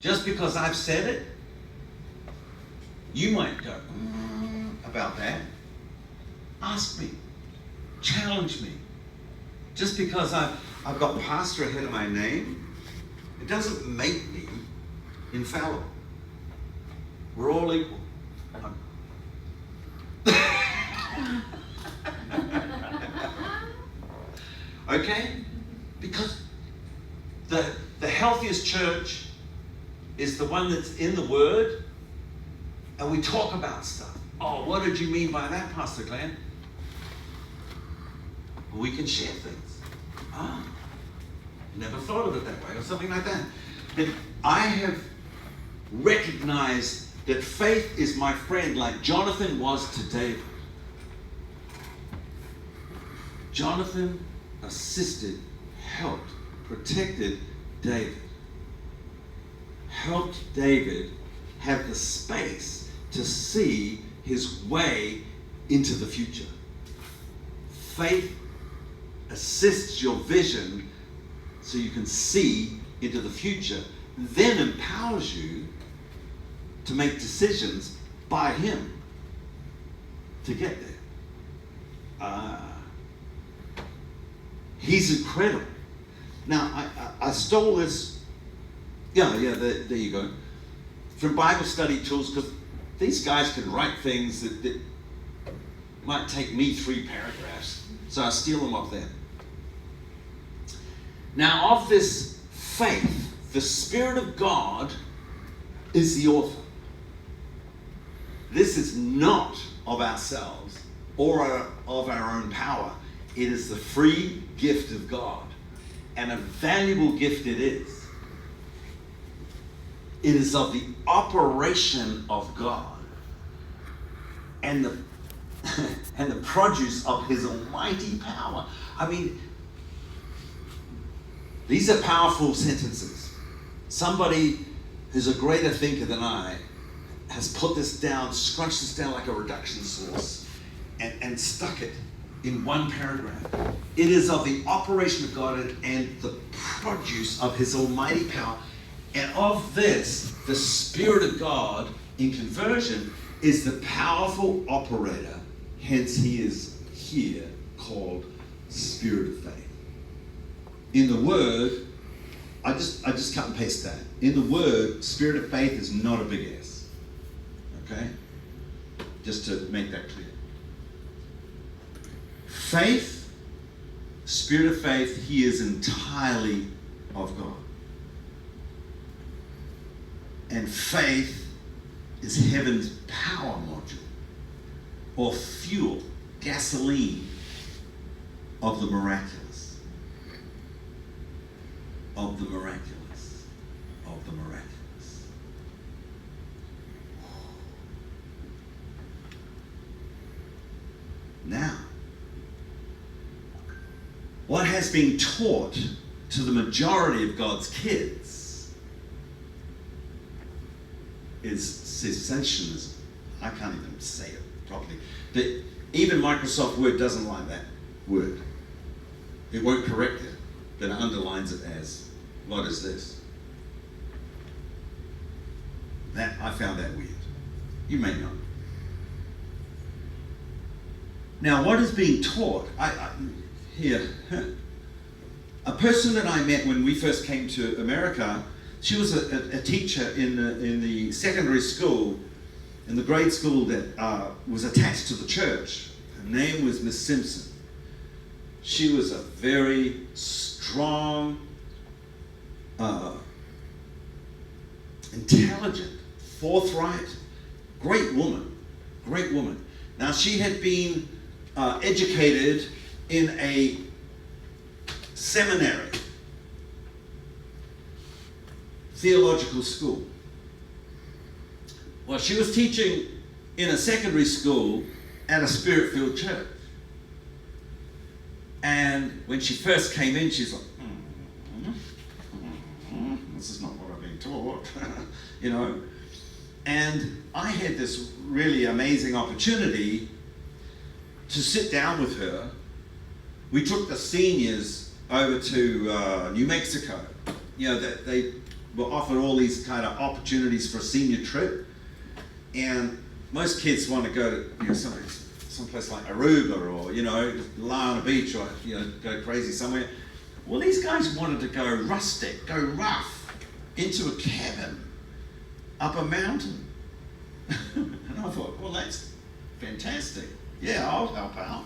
Just because I've said it, you might go, about that. Ask me. Challenge me. Just because I've got pastor ahead of my name, it doesn't make me infallible. We're all equal. Okay? Because the healthiest church is the one that's in the Word, and we talk about stuff. Oh, what did you mean by that, Pastor Glenn? We can share things. Never thought of it that way, or something like that. But I have recognized that faith is my friend, like Jonathan was to David. Jonathan assisted, helped, protected David. Helped David have the space to see his way into the future. Faith assists your vision so you can see into the future, then empowers you to make decisions by him to get there. He's incredible. Now, I stole this, there you go, from Bible study tools, because these guys can write things that might take me 3 paragraphs, so I steal them off them. Now, of this faith, the Spirit of God is the author. This is not of ourselves or of our own power. It is the free gift of God, and a valuable gift it is. It is of the operation of God and the and the produce of his almighty power. I mean, these are powerful sentences. Somebody who's a greater thinker than I has put this down, scrunched this down like a reduction sauce, and stuck it in one paragraph. It is of the operation of God and the produce of his almighty power. And of this, the Spirit of God in conversion is the powerful operator. Hence, he is here called Spirit of faith. In the Word, I just cut and paste that. In the Word, Spirit of faith is not a big S. Okay? Just to make that clear. Faith, Spirit of faith, he is entirely of God. And faith is heaven's power module, or fuel, gasoline of the miraculous. Of the miraculous. Of the miraculous. Now, what has been taught to the majority of God's kids is cessationism. I can't even say it properly. But even Microsoft Word doesn't like that word. It won't correct it, but it underlines it as, what is this? I found that weird. You may not. Now, what is being taught? Here, a person that I met when we first came to America, she was a teacher in the secondary school, in the grade school that was attached to the church. Her name was Miss Simpson. She was a very strong, intelligent, forthright, great woman. Great woman. Now, she had been educated in a seminary, theological school. Well, she was teaching in a secondary school at a Spirit-filled church. And when she first came in, she's like, this is not what I've been taught, you know. And I had this really amazing opportunity to sit down with her. We took the seniors over to New Mexico. You know, they were offered all these kind of opportunities for a senior trip, and most kids want to go to someplace like Aruba, or lie on a beach, or go crazy somewhere. Well, these guys wanted to go rustic, go rough, into a cabin up a mountain. And I thought, well, that's fantastic. Yeah, I'll help out.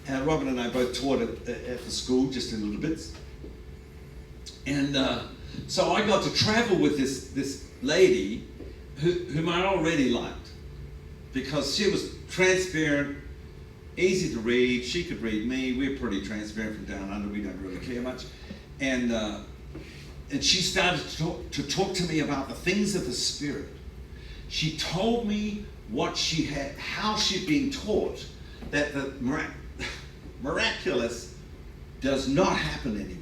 And Robin and I both taught at the school, just in little bits. And so I got to travel with this lady whom I already liked, because she was transparent, easy to read. She could read me. We're pretty transparent from down under. We don't really care much. And she started to talk to me about the things of the Spirit. She told me how she'd been taught that the miraculous does not happen anymore.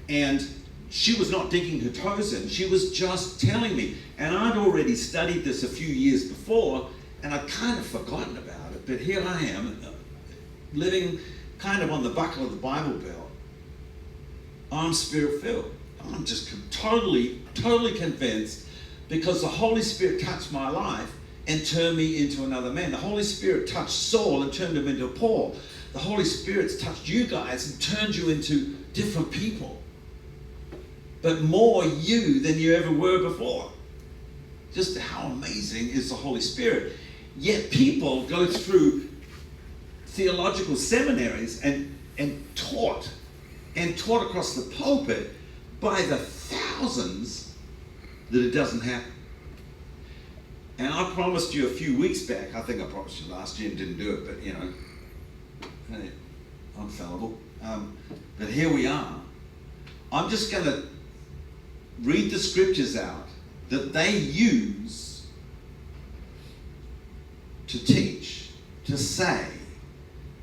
And she was not digging her toes in. She was just telling me. And I'd already studied this a few years before, and I'd kind of forgotten about it. But here I am, living kind of on the buckle of the Bible Belt. I'm Spirit-filled. I'm just totally convinced, because the Holy Spirit touched my life and turned me into another man. The Holy Spirit touched Saul and turned him into Paul. The Holy Spirit's touched you guys and turned you into different people, but more you than you ever were before. Just how amazing is the Holy Spirit. Yet people go through theological seminaries and taught across the pulpit by the thousands that it doesn't happen. And I promised you a few weeks back, I think I promised you last year and didn't do it, but hey, I'm fallible. But here we are. I'm just going to read the scriptures out that they use to teach, to say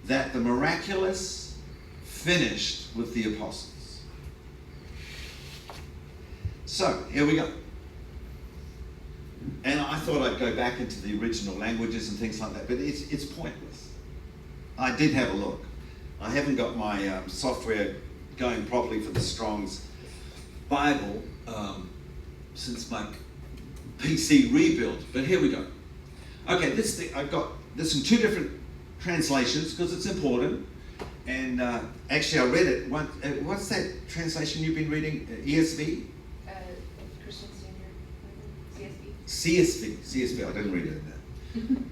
that the miraculous finished with the apostles. So, here we go. And I thought I'd go back into the original languages and things like that, but it's pointless. I did have a look. I haven't got my software going properly for the Strong's Bible since my PC rebuild, but here we go. Okay, I've got this in two different translations because it's important. And actually, I read it. What's that translation you've been reading? ESV? Christian Standard. CSB. CSB. I didn't read it in that.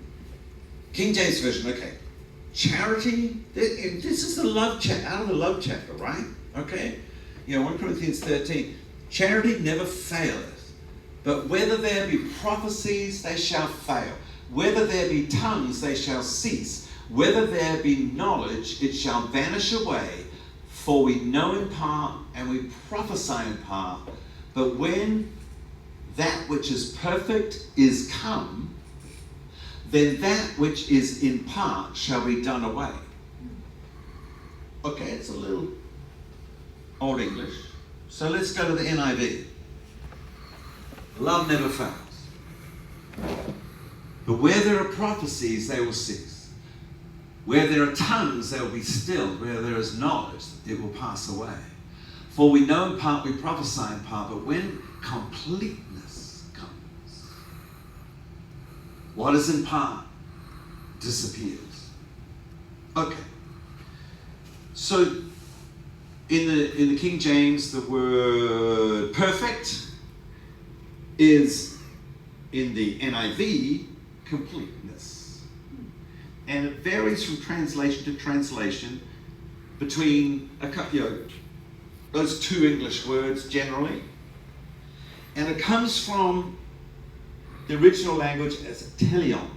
King James Version. Okay. Charity. This is the love chapter, out of the love chapter, right? Okay. 1 Corinthians 13. Charity never faileth, but whether there be prophecies, they shall fail. Whether there be tongues, they shall cease. Whether there be knowledge, it shall vanish away. For we know in part, and we prophesy in part. But when that which is perfect is come, then that which is in part shall be done away. Okay, it's a little Old English. So let's go to the NIV. Love never fails. But where there are prophecies, they will cease. Where there are tongues, they will be stilled. Where there is knowledge, it will pass away. For we know in part, we prophesy in part, but when completeness comes, what is in part disappears. Okay. So in the King James, the word perfect is, in the NIV, completeness. And it varies from translation to translation between those two English words generally. And it comes from the original language as teleon,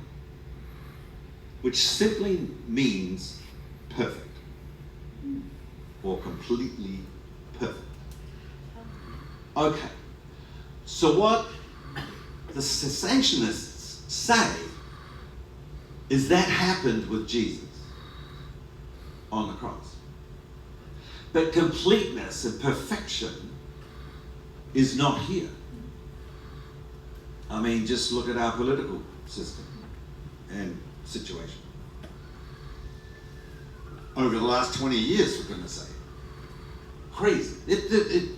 which simply means perfect or completely perfect. Okay, so what the cessationists say is that happened with Jesus on the cross. But completeness and perfection is not here. I mean, just look at our political system and situation. Over the last 20 years, for goodness sake. crazy.